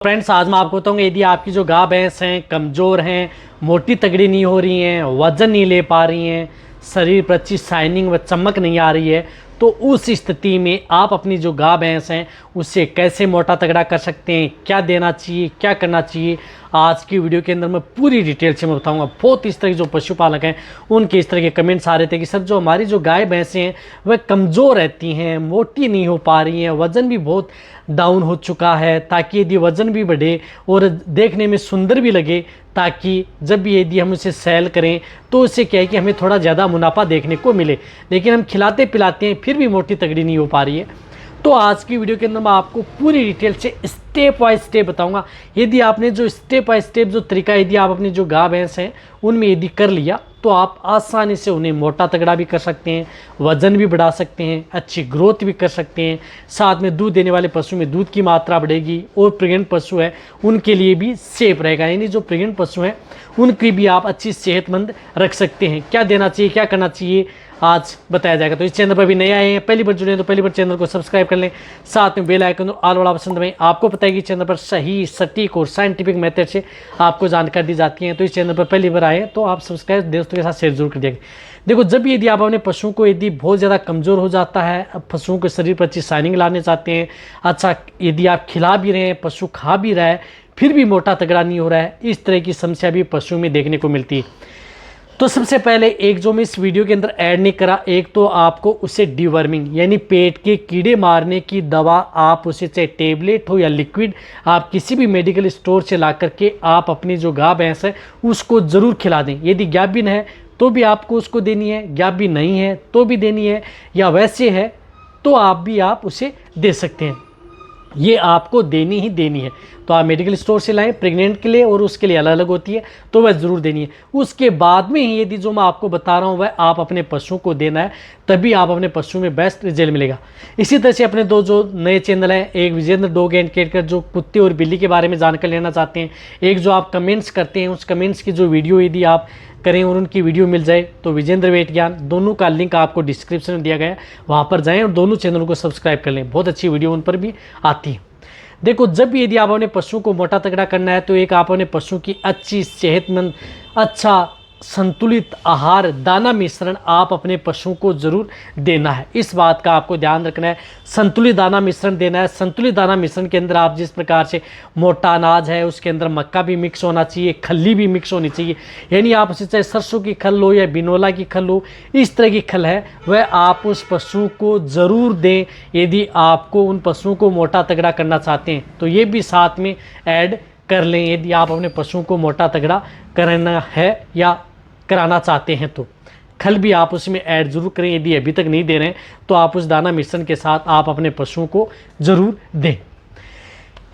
Friends, आज मैं आपको बताऊंगा यदि आपकी जो गाय भैंस हैं कमज़ोर हैं, मोटी तगड़ी नहीं हो रही हैं, वज़न नहीं ले पा रही हैं, शरीर पर अच्छी शाइनिंग व चमक नहीं आ रही है, तो उस स्थिति में आप अपनी जो गाय भैंस हैं उससे कैसे मोटा तगड़ा कर सकते हैं, क्या देना चाहिए, क्या करना चाहिए, आज की वीडियो के अंदर मैं पूरी डिटेल से मैं बताऊंगा। बहुत इस तरह के जो पशुपालक हैं उनके इस तरह के कमेंट्स आ रहे थे कि सर जो हमारी जो गाय भैंसें हैं वह कमज़ोर रहती हैं, मोटी नहीं हो पा रही हैं, वज़न भी बहुत डाउन हो चुका है, ताकि यदि वज़न भी बढ़े और देखने में सुंदर भी लगे, ताकि जब भी यदि हम उसे सेल करें तो उससे क्या है कि हमें थोड़ा ज़्यादा मुनाफा देखने को मिले। लेकिन हम खिलाते पिलाते हैं फिर भी मोटी तगड़ी नहीं हो पा रही है। तो आज की वीडियो के अंदर मैं आपको पूरी डिटेल से स्टेप बाय स्टेप बताऊंगा। यदि आपने जो स्टेप बाय स्टेप जो तरीका यदि आप अपनी जो गाय भैंस हैं उनमें यदि कर लिया तो आप आसानी से उन्हें मोटा तगड़ा भी कर सकते हैं, वज़न भी बढ़ा सकते हैं, अच्छी ग्रोथ भी कर सकते हैं। साथ में दूध देने वाले पशु में दूध की मात्रा बढ़ेगी और प्रेग्नेंट पशु है उनके लिए भी सेफ रहेगा, यानी जो प्रेग्नेंट पशु हैं उनकी भी आप अच्छी सेहतमंद रख सकते हैं। क्या देना चाहिए, क्या करना चाहिए, आज बताया जाएगा। तो इस चैनल पर भी नए आए हैं, पहली बार जुड़े हैं तो पहली बार चैनल को सब्सक्राइब कर लें, साथ में बेल आइकन और ऑल वाला ऑप्शन दबाएं। आपको पता है कि चैनल पर सही, सटीक और साइंटिफिक मेथड से आपको जानकारी दी जाती है। तो इस चैनल पर पहली बार आए तो आप सब्सक्राइब दोस्तों के साथ शेयर जरूर कर दिएगा। देखो, जब यदि आप अपने पशुओं को यदि बहुत ज़्यादा कमज़ोर हो जाता है, पशुओं के शरीर पर अच्छी शाइनिंग लाने चाहते हैं, अच्छा यदि आप खिला भी रहे हैं, पशु खा भी रहा है फिर भी मोटा तगड़ा नहीं हो रहा है, इस तरह की समस्या भी पशु में देखने को मिलती है। तो सबसे पहले एक जो मैं इस वीडियो के अंदर ऐड नहीं करा, एक तो आपको उसे डिवर्मिंग यानी पेट के कीड़े मारने की दवा, आप उसे चाहे टेबलेट हो या लिक्विड, आप किसी भी मेडिकल स्टोर से ला करके आप अपनी जो गाय भैंस है उसको ज़रूर खिला दें। यदि गाभिन है तो भी आपको उसको देनी है, गाभिन नहीं है तो भी देनी है, या वैसे है तो आप उसे दे सकते हैं। ये आपको देनी ही देनी है। तो आप मेडिकल स्टोर से लाएं, प्रेग्नेंट के लिए और उसके लिए अलग अलग होती है, तो वह ज़रूर देनी है। उसके बाद में ही यदि जो मैं आपको बता रहा हूँ वह आप अपने पशु को देना है, तभी आप अपने पशु में बेस्ट रिजल्ट मिलेगा। इसी तरह से अपने दो जो नए चैनल हैं, एक विजेंद्र डॉग एंड कैट का जो कुत्ते और बिल्ली के बारे में जानकारी लेना चाहते हैं, एक जो आप कमेंट्स करते हैं उस कमेंट्स की जो वीडियो यदि आप करें और उनकी वीडियो मिल जाए तो विजेंद्र वेट ज्ञान, दोनों का लिंक आपको डिस्क्रिप्शन में दिया गया है, वहाँ पर जाएँ और दोनों चैनलों को सब्सक्राइब कर लें। बहुत अच्छी वीडियो उन पर भी आती है। देखो, जब भी यदि आप अपने पशु को मोटा तगड़ा करना है तो एक आप अपने पशु की अच्छी सेहतमंद, अच्छा संतुलित आहार दाना मिश्रण आप अपने पशु को ज़रूर देना है। इस बात का आपको ध्यान रखना है, संतुलित दाना मिश्रण देना है। संतुलित दाना मिश्रण के अंदर आप जिस प्रकार से मोटा अनाज है उसके अंदर मक्का भी मिक्स होना चाहिए, खल्ली भी मिक्स होनी चाहिए, यानी आप उसे चाहे सरसों की खल लो या बिनोला की खल लो, इस तरह की खल है वह आप उस पशु को ज़रूर दें यदि आपको उन पशुओं को मोटा तगड़ा करना चाहते हैं। तो ये भी साथ में ऐड कर लें यदि आप अपने पशुओं को मोटा तगड़ा करना है या कराना चाहते हैं। तो खल भी आप उसमें ऐड जरूर करें। यदि अभी तक नहीं दे रहे हैं तो आप उस दाना मिश्रण के साथ आप अपने पशुओं को ज़रूर दें।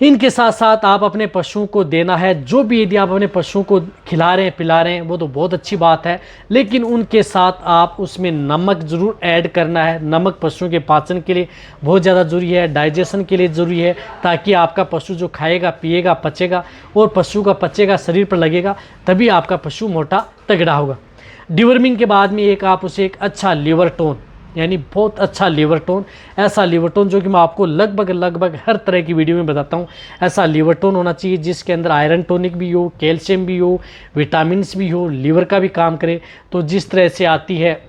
इनके साथ साथ आप अपने पशुओं को देना है, जो भी यदि आप अपने पशुओं को खिला रहे हैं पिला रहे हैं वो तो बहुत अच्छी बात है, लेकिन उनके साथ आप उसमें नमक ज़रूर ऐड करना है। नमक पशुओं के पाचन के लिए बहुत ज़्यादा ज़रूरी है, डाइजेशन के लिए ज़रूरी है, ताकि आपका पशु जो खाएगा पिएगा पचेगा और पशु का पचेगा शरीर पर लगेगा, तभी आपका पशु मोटा तगड़ा होगा। डिवर्मिंग के बाद में एक आप उसे एक अच्छा लीवर टोन, यानी बहुत अच्छा लीवर टोन, ऐसा लीवर टोन जो कि मैं आपको लगभग हर तरह की वीडियो में बताता हूँ, ऐसा लीवर टोन होना चाहिए जिसके अंदर आयरन टॉनिक भी हो, कैल्शियम भी हो, विटामिन्स भी हो, लीवर का भी काम करे। तो जिस तरह से आती है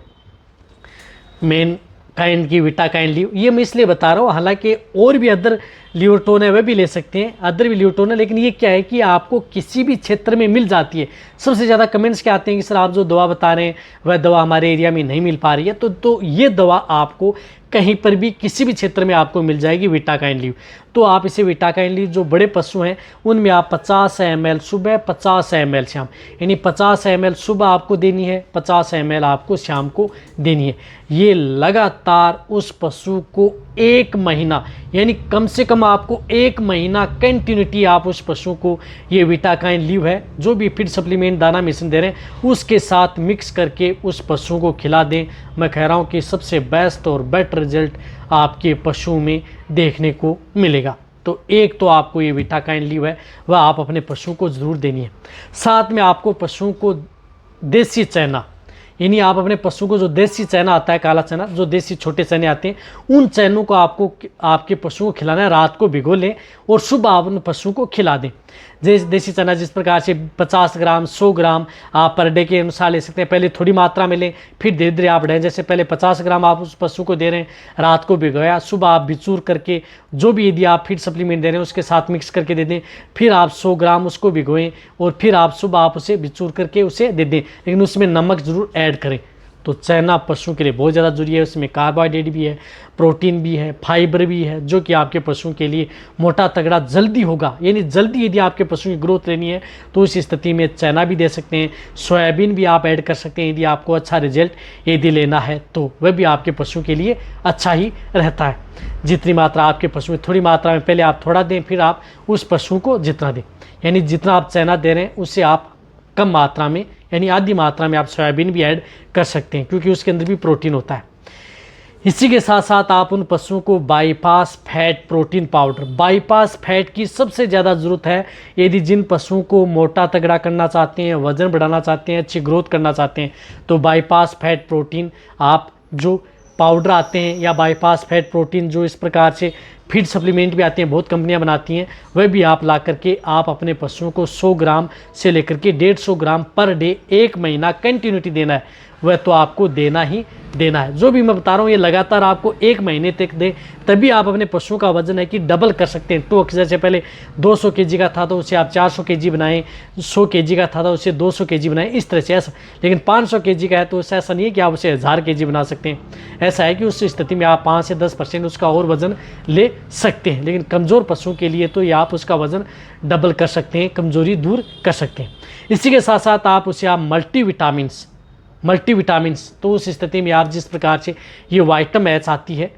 मेन काइंड की विटाकाइन लीव, ये मैं इसलिए बता रहा हूँ, हालांकि और भी अदर लीवर टोन है वह भी ले सकते हैं, अदर भी लीवर टोन है, लेकिन ये क्या है कि आपको किसी भी क्षेत्र में मिल जाती है। सबसे ज़्यादा कमेंट्स क्या आते हैं कि सर आप जो दवा बता रहे हैं वह दवा हमारे एरिया में नहीं मिल पा रही है, तो ये दवा आपको कहीं पर भी किसी भी क्षेत्र में आपको मिल जाएगी, विटाकाइन लीव। तो आप इसे विटाकाइन लीव जो बड़े पशु हैं उनमें आप 50 ml सुबह 50 ml शाम, यानी 50 ml सुबह आपको देनी है, 50 ml आपको शाम को देनी है। ये लगातार उस पशु को 1 महीना, यानी कम से कम आपको 1 महीना कंटिन्यूटी आप उस पशु को ये विटाकाइन लीव है जो भी फीड सप्लीमेंट दाना मिश्रण दे रहे हैं उसके साथ मिक्स करके उस पशु को खिला दें। मैं कह रहा हूँ कि सबसे बेस्ट और बेटर रिजल्ट आपके पशु में देखने को मिलेगा। तो एक तो आपको ये विटाकाइन लीव है वह आप अपने पशु को ज़रूर देनी है। साथ में आपको पशुओं को देसी चना, यानी आप अपने पशु को जो देसी चना आता है, काला चना, जो देसी छोटे चने आते हैं, उन चनों को आपको आपके पशुओं को खिलाना है। रात को भिगो लें और सुबह आप उन पशुओं को खिला दें। जैसे देसी चना जिस प्रकार से 50 ग्राम 100 ग्राम आप पर डे के अनुसार ले सकते हैं। पहले थोड़ी मात्रा में लें, फिर धीरे धीरे आप बढ़ाएं। जैसे पहले 50 ग्राम आप उस पशु को दे रहे हैं, रात को भिगोया, सुबह आप बिचूर करके जो भी यदि आप फीड सप्लीमेंट दे रहे हैं उसके साथ मिक्स करके दे दें। फिर आप 100 ग्राम उसको भिगोएं और फिर आप सुबह आप उसे बिचूर करके उसे दे दें, लेकिन उसमें नमक ज़रूर ऐड करें। तो चना पशु के लिए बहुत ज़्यादा जरूरी है। उसमें कार्बोहाइड्रेट भी है, प्रोटीन भी है, फाइबर भी है, जो कि आपके पशुओं के लिए मोटा तगड़ा जल्दी होगा। यानी जल्दी यदि आपके पशु की ग्रोथ लेनी है तो उस स्थिति में चना भी दे सकते हैं, सोयाबीन भी आप ऐड कर सकते हैं। यदि आपको अच्छा रिजल्ट यदि लेना है तो वह भी आपके पशु के लिए अच्छा ही रहता है। जितनी मात्रा आपके पशु में, थोड़ी मात्रा में पहले आप थोड़ा दें, फिर आप उस पशु को जितना दें। यानी जितना आप चना दे रहे हैं उससे आप कम मात्रा में, यानी आधी मात्रा में आप सोयाबीन भी ऐड कर सकते हैं, क्योंकि उसके अंदर भी प्रोटीन होता है। इसी के साथ साथ आप उन पशुओं को bypass fat protein powder, bypass fat की सबसे ज़्यादा ज़रूरत है। यदि जिन पशुओं को मोटा तगड़ा करना चाहते हैं, वज़न बढ़ाना चाहते हैं, अच्छी ग्रोथ करना चाहते हैं, तो बाईपास फैट प्रोटीन आप जो पाउडर आते हैं या बाईपास फैट प्रोटीन जो इस प्रकार से फीड सप्लीमेंट भी आते हैं, बहुत कंपनियां बनाती हैं, वह भी आप ला करके आप अपने पशुओं को 100 ग्राम से लेकर के 150 ग्राम पर डे 1 महीना कंटिन्यूटी देना है। वह तो आपको देना ही देना है। जो भी मैं बता रहा हूँ ये लगातार आपको 1 महीने तक दे, तभी आप अपने पशुओं का वजन है कि डबल कर सकते हैं। तो जैसे पहले 200 kg का था तो उसे आप 400 kg बनाएं, 100 kg का था तो उसे 200 kg बनाएं, इस तरह से ऐसा। लेकिन 500 kg का है तो ऐसा नहीं है कि आप उसे 1000 kg बना सकते हैं। ऐसा है कि उस स्थिति में आप 5 से 10% उसका और वजन ले सकते हैं। लेकिन कमज़ोर पशुओं के लिए तो ये आप उसका वजन डबल कर सकते हैं, कमज़ोरी दूर कर सकते हैं। इसी के साथ साथ आप उसे आप मल्टीविटामिन्स, तो उस स्थिति में आप जिस प्रकार से ये वाइटम एच आती है,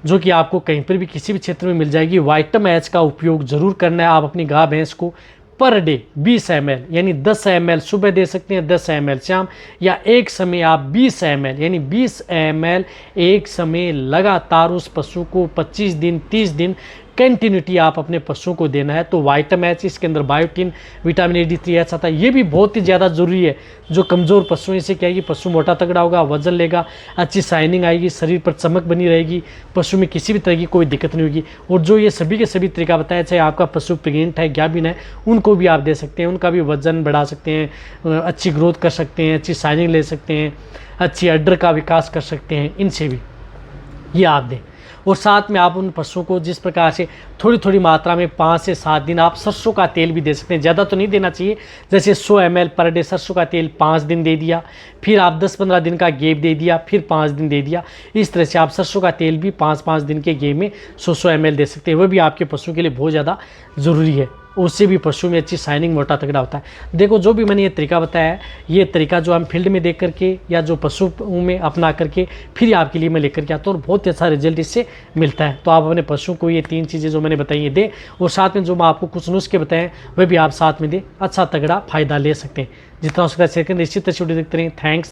जो कि आपको कहीं पर भी किसी भी क्षेत्र में मिल जाएगी, वाइटम एच का उपयोग ज़रूर करना है। आप अपनी गाय भैंस को पर डे 20 ml यानी 10 ml सुबह दे सकते हैं, 10 ml शाम, या एक समय आप 20 ml यानी 20 ml एक समय लगातार उस पशु को 25 दिन 30 दिन कंटिन्यूटी आप अपने पशुओं को देना है। तो वाइटम एच, इसके अंदर बायोटिन, विटामिन D3H आता है, ये भी बहुत ही ज़्यादा ज़रूरी है। जो कमज़ोर पशु हैं, इससे क्या है कि पशु मोटा तगड़ा होगा, वजन लेगा, अच्छी शाइनिंग आएगी, शरीर पर चमक बनी रहेगी, पशु में किसी भी तरह की कोई दिक्कत नहीं होगी। और जो ये सभी के सभी तरीका बताया, चाहे आपका पशु प्रेग्नेंट है, गाभिन है, उनको भी आप दे सकते हैं, उनका भी वजन बढ़ा सकते हैं, अच्छी ग्रोथ कर सकते हैं, अच्छी शाइनिंग ले सकते हैं, अच्छी अड्डर का विकास कर सकते हैं, इनसे भी ये आप दें। और साथ में आप उन पशुओं को जिस प्रकार से थोड़ी थोड़ी मात्रा में 5 से 7 दिन आप सरसों का तेल भी दे सकते हैं। ज़्यादा तो नहीं देना चाहिए, जैसे 100 ml पर डे सरसों का तेल 5 दिन दे दिया, फिर आप 10-15 दिन का गैप दे दिया, फिर 5 दिन दे दिया। इस तरह से आप सरसों का तेल भी 5-5 दिन के गैप में 100 ml दे सकते हैं। वह भी आपके पशु के लिए बहुत ज़्यादा ज़रूरी है। उससे भी पशु में अच्छी शाइनिंग, मोटा तगड़ा होता है। देखो, जो भी मैंने ये तरीका बताया है, ये तरीका जो हम फील्ड में देख करके या जो पशु में अपना करके फिर आपके लिए मैं लेकर के आता हूँ और बहुत ही अच्छा रिजल्ट इससे मिलता है। तो आप अपने पशु को ये 3 चीज़ें जो मैंने बताई ये दें, और साथ में जो मैं आपको कुछ नुस्खे बताएं वह भी आप साथ में दें, अच्छा तगड़ा फायदा ले सकते हैं। जितना हो सकता है शेयर करें, निश्चित देखते रहें। थैंक्स।